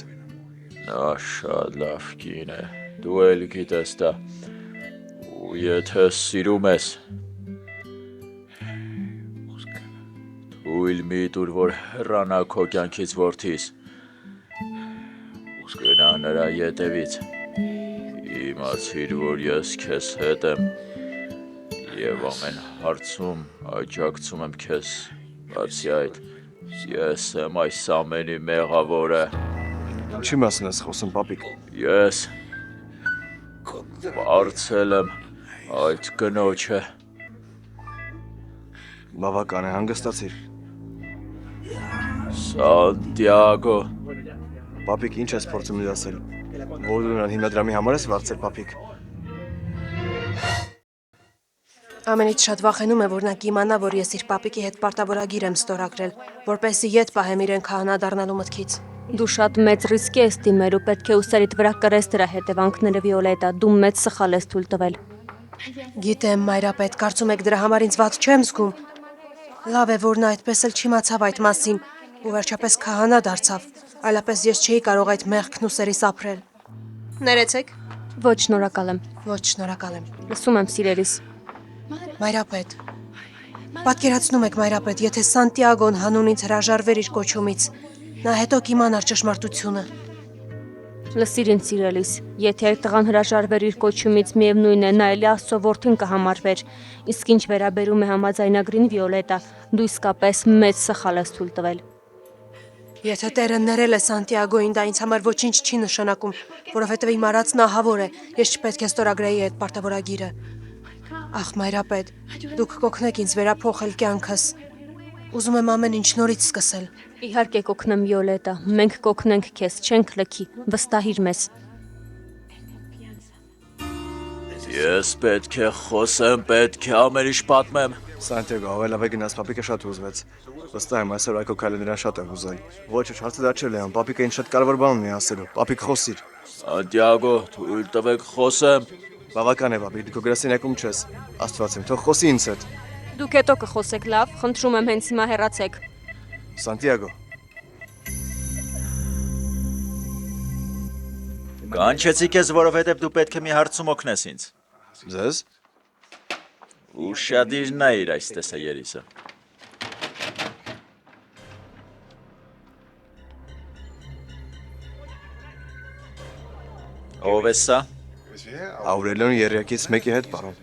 Նա շատ լավ կին է, դու էլ գիտես դա, ու եթե սիրում ես, թույլ մի տուր, որ հեռանա քո կյանքից որդիս, գնա նրա ետևից, իմացիր, որ ես քեզ հետ եմ, և ամեն հարցում աջակցում եմ քեզ, բացի այդ, ես եմ այս ամենի մեղավորը։ Ինչի մասին ես խոսում, պապիկ։ Ես բարձել եմ այդ կնոջը։ Բավական է, հանգստացիր։ Սանտիագո, Պապիկ, ինչ ես փորձում ինձ ասել։ Որ դու նրան հիմնադրամի համար ես վարձել, պապիկ։ Ամենից շատ վախենում է, որ նա կիմանա, որ ես իր պապիկի հետ պարտավորագիր եմ ստորագրել, որպեսզի ետ պահեմ իրեն քահանա դառնալու մտքից։ Դու շատ մեծ ռիսկ ես դիմել ու պետք է ուսերիդ վրա կրես դրա հետևանքները, Վիոլետա, դու մեծ սխալ ես թույլ տվել։ Գիտեմ, մայրապետ, կարծում եք դրա համար ինձ վատ չեմ զգում։ Լավ է, որ նա այդպես էլ չիմացավ այդ մասին ու վերջապես քահանա դարձավ, այլապես ես չէի կարող այդ մեղքն ու սերիս ապրել։ Ներեցեք։ Ոչ, շնորհակալ եմ։ Ոչ, շնորհակալ եմ։ Լսում եմ, սիրելիս։ Մայրապետ։ Պատկերացնում եք, մայրապետ, եթե Սանտիագոն հանուն ինձ հրաժարվեր իր կոչումից, նա հետո կիմանար ճշմարտությունը։ Լսիր ինձ, սիրելիս, եթե այդ տղան հրաժարվեր իր կոչումից, միևնույն է, նա էլի Աստծո որդին կհամարվեր։ Իսկ ինչ վերաբերում է համաձայնագրին, Վիոլետա, դու իսկապես մեծ սխալ ես թույլ տվել։ Եթե Տերը ներել է Սանտիագոին, դա ինձ համար ոչինչ չի նշանակում, որովհետև իմ արածն ահավոր է, ես չպետք է ստորագրեի այդ պարտավորագիրը։ Ախ, մայրապետ, դուք կօգնեք ինձ վերափոխել կյանքս։ Ուզում եմ ամեն ինչ նորից սկսել։ Իհարկե կօգնեմ, Վիոլետա, մենք կօգնենք քեզ, չենք լքի, վստահիր մեզ։ Ես պետք է խոսեմ, պետք է ամեն ինչ պատմեմ։ Սանտիագո, ավելավ է գնաց, պապիկը շատ հուզվեց։ Վստահ եմ, այսօր այգու քայլը նրան շատ է հուզել։ Ոչ, հարցը դա չէ, Լեոն, պապիկը ինձ շատ կարևոր բան ունի ասելու։ Պապիկ, խոսիր։ Սանտիագո, թույլ տվեք խոսեմ։ Բավական է, պապիկ, դու քո գրասենյակում չես։ Աստված իմ, թող խոսի ինձ հետ։ Դուք հետո կխոսեք, լավ, խնդրում եմ հենց հիմա հեռացեք։ Սանտիագո։ Կանչեցի քեզ, որովհետև դու պետք է մի հարցում օգնես ինձ։ Ձեզ։ Ուշադիր նայիր այս տեսաերիսը։ Ով է սա։ Աուրելիոն երեքից մեկի հետ, պարոն։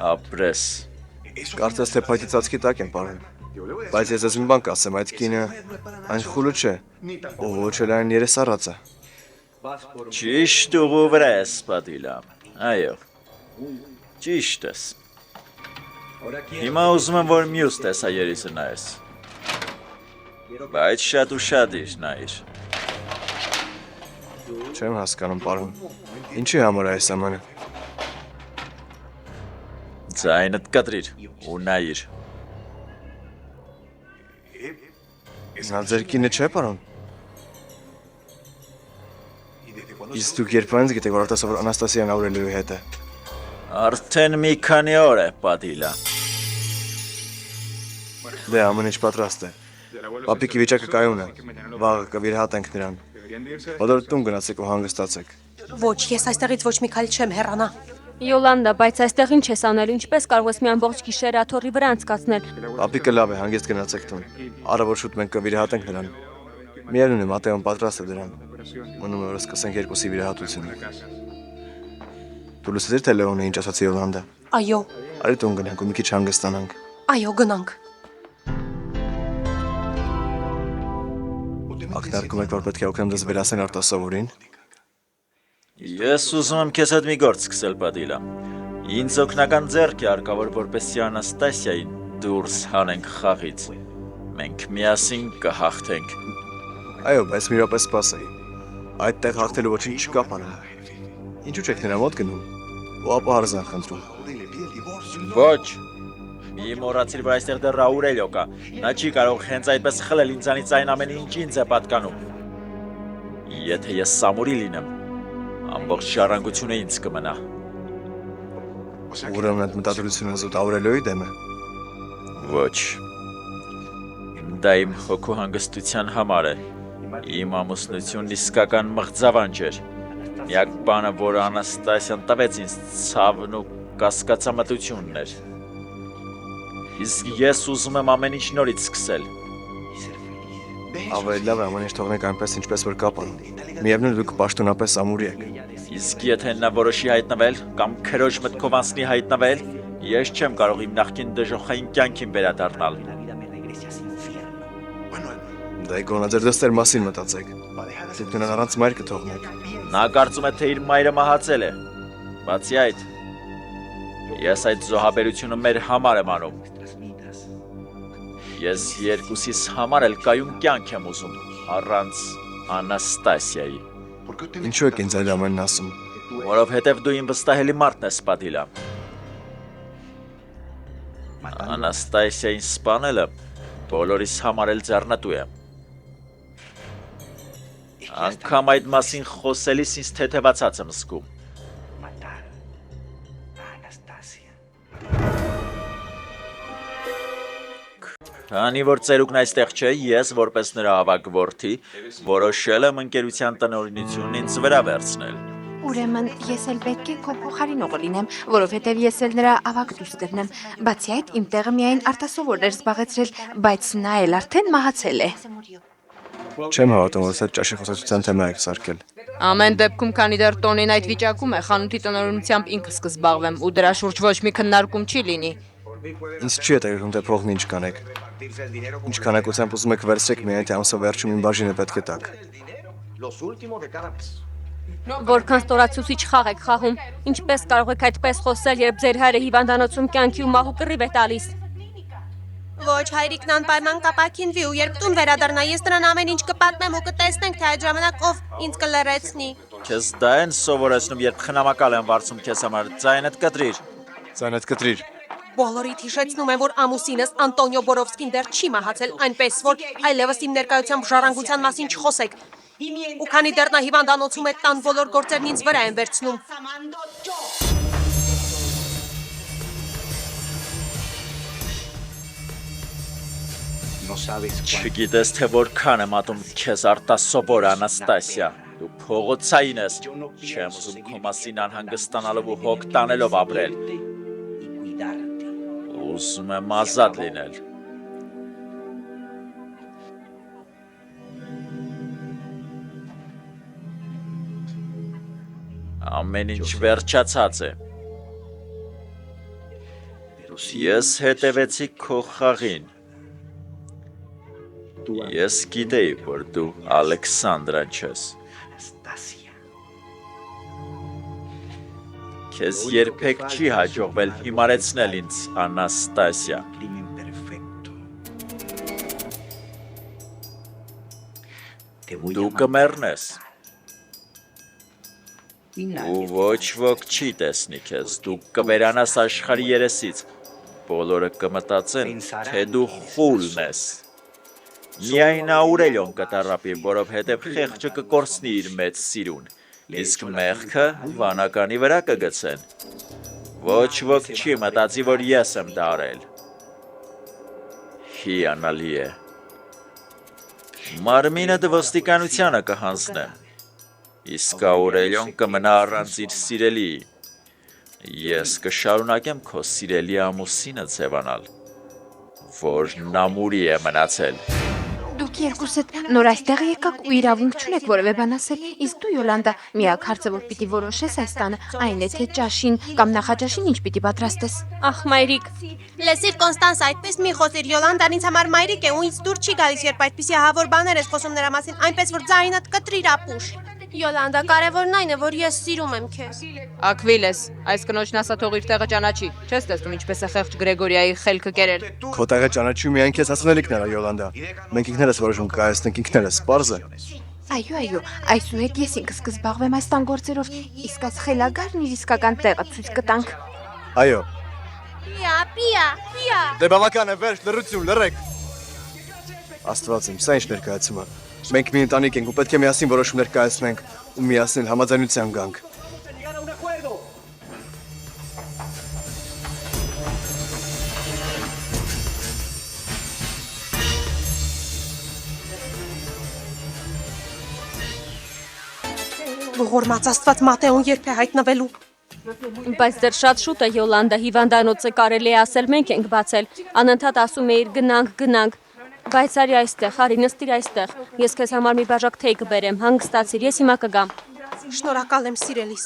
Ապրես։ Կարծես թե փայտի ծածկի տակ եմ, պարոն։ Բայց ես մի բան կասեմ, այդ կինը այն խուլը չէ, ու ոչ էլ այն երեսառածը։ Ճիշտ ուղու վրա ես, Պատիլամ։ Այո։ Ճիշտ ես։ Հիմա ուզում եմ, որ մյուս տեսաերիսը նայես։ Բայց շատ ուշադիր նայիր։ Չեմ հասկանում, պարոն։ Ինչի համար է այս ամենը։ Ձայնդ կտրիր ու նայիր։ Նա ձեր կինը չէ, պարոն։ Իսկ դուք երբանից գիտեք, որ արտասովոր Անաստասիան Աուրելիոյի հետ է։ Արդեն մի քանի օր է, Պատիլա։ Դե ամեն ինչ պատրաստ է։ Պապիկի վիճակը կայուն է։ Վաղը կվիրահատենք նրան։ Բոլորը տուն գնացեք ու հանգստացեք։ Ոչ, ես այստեղից ոչ մի քայլ չեմ հեռանա։ Յոլանդա, բայց այստեղ ինչ ես անել, ինչպես կարող ես մի ամբողջ գիշեր աթոռի վրա անցկացնել։ Պապիկը լավ է, հանգիստ գնացեք տուն։ Առավոտ շուտ մենք կվիրահատենք նրան։ Միևնույն է, Մատեոն պատրաստ է դրան։ Մնում է, որ սկսենք երկուսի վիրահատությունը։ Դու լսեցի՞ր, թե Լեոնը ինչ ասացի Յոլանդա։ Այո, Արի տուն գնանք ու մի քիչ հանգստանանք։ այո, գնանք։ Ակնարկում եք, որ պետք է օգնեմ դες վերասեն արտասովորին։ Ես ուզում եմ քեզ հետ մի գործ սկսել, Պատիլա։ Ինձ օգնական ձեռք է հարկավոր, որպեսզի Անաստասիային դուրս հանենք խաղից։ Մենք միասին կհաղթենք։ Այո, բայց մի րոպե սպասեի։ Այդտեղ հաղթելու ոչինչ չկա, պարոն։ Ինչու՞ չեք նրա մոտ գնում։ Ու ապա հարզան խնդրում։ Ոչ։ Մի մոռացիր, որ այստեղ դեռ Աուրելիո կա։ Նա չի կարող հենց այդպես խլել ինձանից այն ամեն ինչ ինձ է պատկանում։ Եթե ես Սամուրի լինեմ, ամբողջ ժառանգությունը ինձ կմնա։ Ուրեմն այդ մտադրությունը զուտ Աուրելիոյի դեմ է։ Ոչ։ Դա իմ հոգու հանգստության համար է։ Իմ ամուսնությունն իսկական մղձավանջ էր։ Միակ բանը, որ Անաստասիան տվեց ինձ ցավն ու կասկածամտությունն էր։ Իսկ ես ուզում եմ ամեն ինչ նորից սկսել։ Ավելի լավ է ամեն ինչ թողնենք այնպես, ինչպես որ կա, պարոն։ Միևնույն դուք պաշտոնապես ամուրի եք։ Իսկ եթե նա որոշի հայտնվել կամ քրոջ մտքով անցնի հայտնվել, ես չեմ կարող իմ նախկին դժոխային կյանքին վերադառնալ։ Դա գոնա ձեր դստեր մասին մտածեք։ Դուք նրան առանց մայր կթողնեք։ Նա կարծում է, թե իր մայրը մահացել է։ Բացի այդ, ես այդ զոհաբերությունը մեր համար եմ անում։ Ես երկուսիս համար էլ կայուն կյանք եմ ուզում, առանց Անաստասիայի։ Ինչու եք ինձ այդ ամենն ասում։ Որովհետև դու իմ վստահելի մարդն ես, Պատիլա։ Անաստասիային սպանելը բոլորիս համար էլ ձեռնտու է։ Անգամ այդ մասին խոսելիս ինձ թեթևացած եմ զգում։ Քանի որ ծերուկն այստեղ չէ, ես որպես նրա ավագ որդի որոշել եմ ընկերության տնօրինությունն ինձ վրա վերցնել։ Ուրեմն ես էլ պետք է քո փոխարինողը լինեմ, որովհետև ես էլ նրա ավագ դուստրն եմ։ Բացի այդ, իմ տեղը միայն արտասովորն էր զբաղեցրել, բայց նա էլ արդեն մահացել է։ Չեմ հավատում, որ այդ ճաշի խոսակցության թեմա եք սարքել։ Ամեն դեպքում, քանի դեռ տոնին այդ վիճակում է, խանութի տնօրինությամբ ինքս կզբաղվեմ ու դրա շուրջ ոչ մի քննարկում չի լինի։ Ինձ չի հետաքրքրում թե փողն ինչ կանեք։ Ինչ քանակությամբ ուզում եք վերցրեք, միայն թե ամսո վերջում իմ բաժինը պետք է տաք։ Որքան ստորացուցիչ խաղ եք խաղում, ինչպես կարող եք այդպես խոսել, երբ ձեր հայրը հիվանդանոցում կյանքի ու մահու կռիվ է տալիս։ Ոչ, հայրիկն անպայման կապակինվի ու երբ տուն վերադառնա, ես նրան ամեն ինչ կպատմեմ ու կտեսնենք, թե այդ ժամանակ ով ինձ կլռեցնի։ Քեզ դա են սովորեցնում, երբ խնամակալ են վարձում քեզ համար, ձայնդ կտրիր։ Ձայնդ կտրիր։ Բոլորիդ հիշեցնում եմ, որ ամուսինս Անտոնիո Բորովսկին դեռ չի մահացել, այնպես որ այլևս իմ ներկայությամբ ժառանգության մասին չխոսեք։ Ու քանի դեռ նա հիվանդանոցում է, տան բոլոր գործերն ինձ վրա են վերցնում։ Չգիտես, թե որքան եմ ատում քեզ արտասովոր Անաստասիա։ Դու փողոցային ես։ Չեմ ուզում քո մասին անհանգստանալով ու հոգ տանելով ապրել։ Ուզում եմ ազատ լինել։ Ամեն ինչ վերջացած է։ Ես հետևեցի քո խաղին։ Ես գիտեի, որ դու Ալեքսանդրան չես։ Քեզ երբեք չի հաջողվել հիմարեցնել ինձ, Անաստասիա։ Դու կմեռնես։ Ու ոչ ոք չի տեսնի քեզ, դու կվերանաս աշխարհի երեսից։ Բոլորը կմտածեն, թե դու խուլն ես։ Միայն Աուրելիոն կտարապի, որովհետև խեղճը կկորցնի իր մեծ սիրուն, իսկ մեղքը վանականի վրա կգցեն։ Ոչ ոք չի մտածի, որ ես եմ դա արել։ Հիանալի է։ Մարմինը ոստիկանությանը կհանձնեմ, իսկ Աուրելիոն կմնա առանց իր սիրելի։ Ես կշարունակեմ քո սիրելի ամուսինը ձևանալ, որ նամուրի է մնացել։ Դուք երկուսդ նոր այստեղ եկաք ու իրավունք չունեք որևէ բան ասել, իսկ դու Յոլանդա, միակ հարցը որ պիտի որոշես այս տանը, այն է թե ճաշին կամ նախաճաշին ինչ պիտի պատրաստես։ Ախ, մայրիկ, Լեսիր Կոնստանս, այդպես մի խոսիր, Յոլանդան ինձ համար մայրիկ է ու ինձ դուր չի գալիս, երբ այդպիսի ահավոր բաներ ես խոսում նրա մասին, այնպես որ ձայնդ կտրիր ապուշ։ Յոլանդա, կարևորն այն է, որ ես սիրում եմ քեզ։ Ակվիլես, այս կնոջն ասա թող իր տեղը ճանաչի։ Չես տեսնում ինչպես է խեղճ Գրեգորիայի խելքը կերել։ Քո տեղը ճանաչում միայն քեզ հասանելիքն է, Յոլանդա։ Մենք ինքներս որոշում կայացնենք ինքներս, պարզ է։ Այո, այսուհետ ես ինքս կզբաղվեմ այս տան գործերով, իսկ այս խելագարն իր իսկական տեղը ցույց կտանք։ Այո։ Պիա։ Դե բավական է, վերջ, լռություն, լռեք։ Աստված իմ, սա ինչ ներկայացում է։ Մենք մի ընտանիք ենք ու պետք է միասին որոշումներ կայացնենք ու միասին համաձայնության գանք։ Ողորմած Աստված, Մատեոն երբ է հայտնվելու։ բայց դեռ շատ շուտ է Յոլանդա, հիվանդանոցը կարելի է ասել մենք ենք բացել։ Անընդհատ ասում էիր գնանք, բայց արի այստեղ, արի նստիր այստեղ։ Ես քեզ համար մի բաժակ թեյ կբերեմ, հանգստացիր, ես հիմա կգամ։ Շնորհակալ եմ, սիրելիս։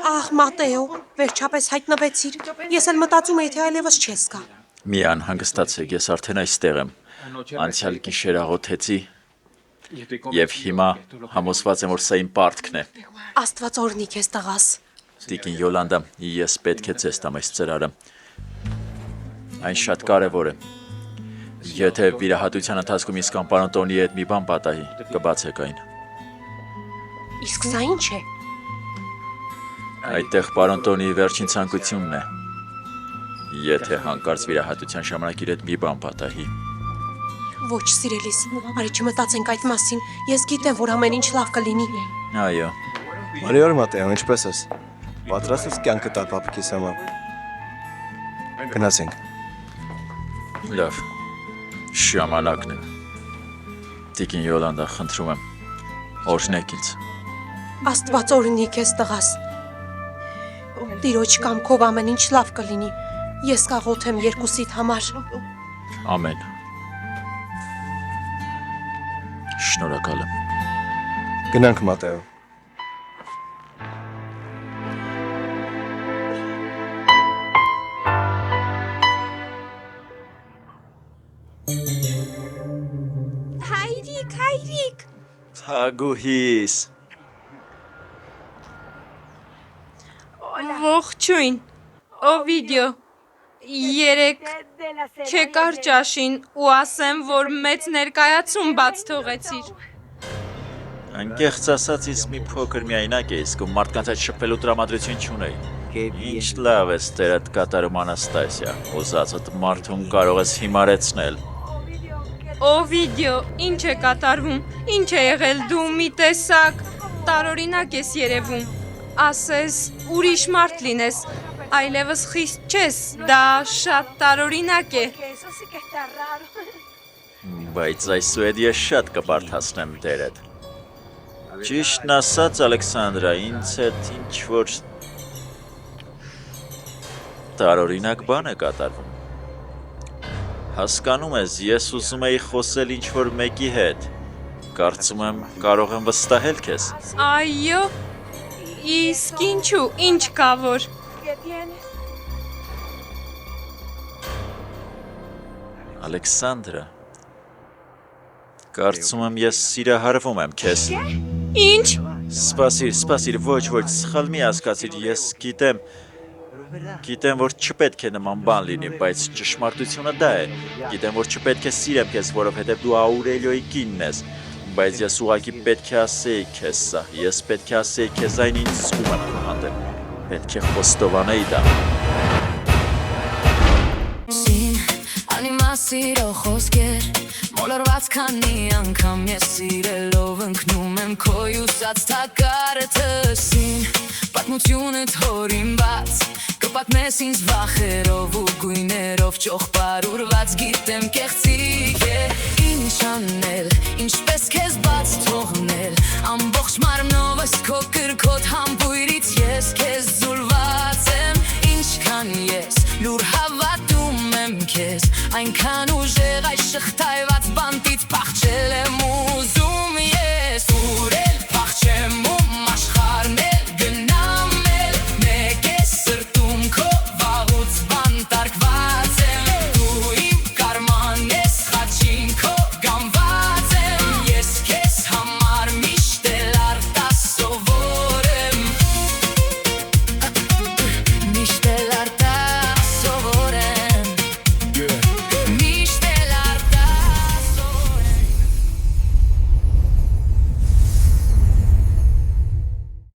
Ահ, Մատեո, վերջապես հայտնվեցիր։ Ես էլ մտածում էի, թե այլևս չես գա։ Մի անհանգստացեք, ես արդեն այստեղ եմ։ Անցյալ գիշեր աղոթեցի եւ հիմա համոզված եմ, որ սա իմ պարտքն է։ Աստված օրհնի քեզ տղաս։ Տիկին Յոլանդա, ես պետք է ձեզ տամ այս ծրարը։ Այն շատ կարևոր է։ Եթե վիրահատության ընթացքում իսկ պարոն Տոնի հետ մի բան պատահի, կբացեք այն։ Իսկ սա ինչ է։ Այդտեղ պարոն Տոնիի վերջին ցանկությունն է։ Եթե հանկարծ վիրահատության ժամանակ իր հետ մի բան պատահի։ Ոչ, սիրելիս, արի չմտածենք այդ մասին։ Ես գիտեմ, որ ամեն ինչ լավ կլինի։ Այո, Բարի օր, Մատեո, ինչպես ես։ Պատրաստ ես կյանքը տալ պապիկիս համար։ Գնացինք։ լավ։ Ժամանակն է։ Տիկին Յոլանդա, խնդրում եմ, օրհնեք ինձ։ Աստված օրհնի քեզ տղաս։ Տիրոջ կամքով ամեն ինչ լավ կլինի։ Ես կաղոթեմ երկուսիդ համար։ Ամեն։ Շնորհակալ եմ։ Գնանք, Մատեո։ Հայրիկ։ Թագուհիս։ Ողջույն։ Օվիդիո։ Երեք չեկար ճաշին ու ասեմ, որ մեծ ներկայացում բաց թողեցիր։ Անկեղծ ասած, ես մի փոքր միայնակ էի զգում, մարդկանց այդ շփվելու տրամադրություն չունեի։ Ինչ լավ ես տերդ կատարում, Անաստասիա, ուզածդ մարդուն կարող ես հիմարեցնել։ Օվիդիո, ինչ է կատարվում, ինչ է եղել դու մի տեսակ տարօրինակ ես երևում, ասես ուրիշ մարդ լինես, այլևս խիստ չես, դա շատ տարօրինակ է։ Բայց այսուհետ ես շատ կբարդացնեմ տերդ։ Ճիշտն ասած, Ալեքսանդրա, ինձ հետ ինչ-որ տարօրինակ բան է կատարվում։ Հասկանում ես, ես ուզում էի խոսել ինչ-որ մեկի հետ։ Կարծում եմ, կարող եմ վստահել քեզ։ Այո, իսկ ինչու, ինչ կա որ։ Ալեքսանդրա, կարծում եմ, ես սիրահարվում եմ քեզ։ Ինչ։ Սպասիր, ոչ, սխալ մի հասկացիր, ես գիտեմ, որ չպետք է նման բան լինի, բայց ճշմարտությունը դա է։ Գիտեմ, որ չպետք է սիրեմ քեզ, որովհետև դու Աուրելիոյի կինն ես, բայց ես ուղղակի պետք է ասեի քեզ սա, ես պետք է ասեի քեզ այն ինչ զգում եմ քո հանդեպ, պետք է խոստովանեի դա։ Անիմասիրո խոսքեր, մոլորված քանի անգամ ես սիրելով ընկնում եմ քո ուսած թակարը թսին, պատմությունդ հորին բաց, կպատմես ինձ վախերով ու գույներով ճոխպարուրված գիտեմ կեղծիկ է, ինչ անել, ինչպես քեզ բաց թողնել, ամբողջ մարմնովս քո կրքոտ համբույրից ես քեզ զուլված եմ, ինչքան ես լուր հավատում եմ քեզ, այնքան ուժ